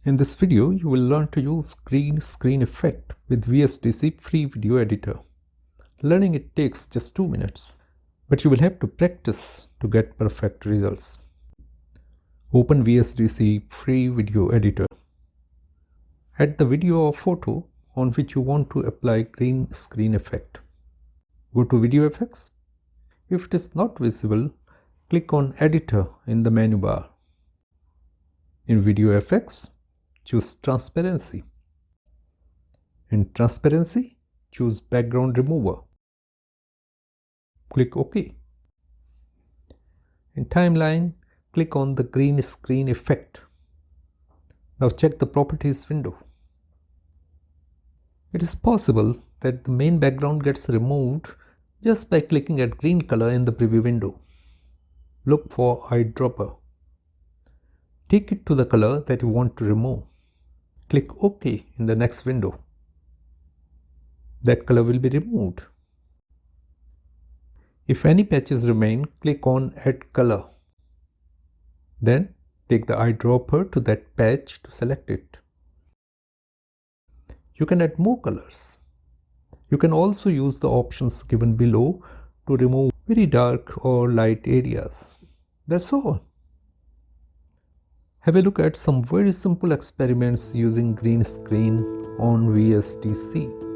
In this video, you will learn to use green screen effect with VSDC free video editor. Learning it takes just 2 minutes, but you will have to practice to get perfect results. Open VSDC free video editor. Add the video or photo on which you want to apply green screen effect. Go to Video Effects. If it is not visible, click on Editor in the menu bar. In Video Effects, choose Transparency. In Transparency, choose Background Remover. Click OK. In Timeline, click on the Green Screen Effect. Now check the Properties window. It is possible that the main background gets removed just by clicking at green color in the preview window. Look for eyedropper. Take it to the color that you want to remove. Click OK in the next window. That color will be removed. If any patches remain, click on Add Color. Then take the eyedropper to that patch to select it. You can add more colors. You can also use the options given below to remove very dark or light areas. That's all. Have a look at some very simple experiments using green screen on VSDC.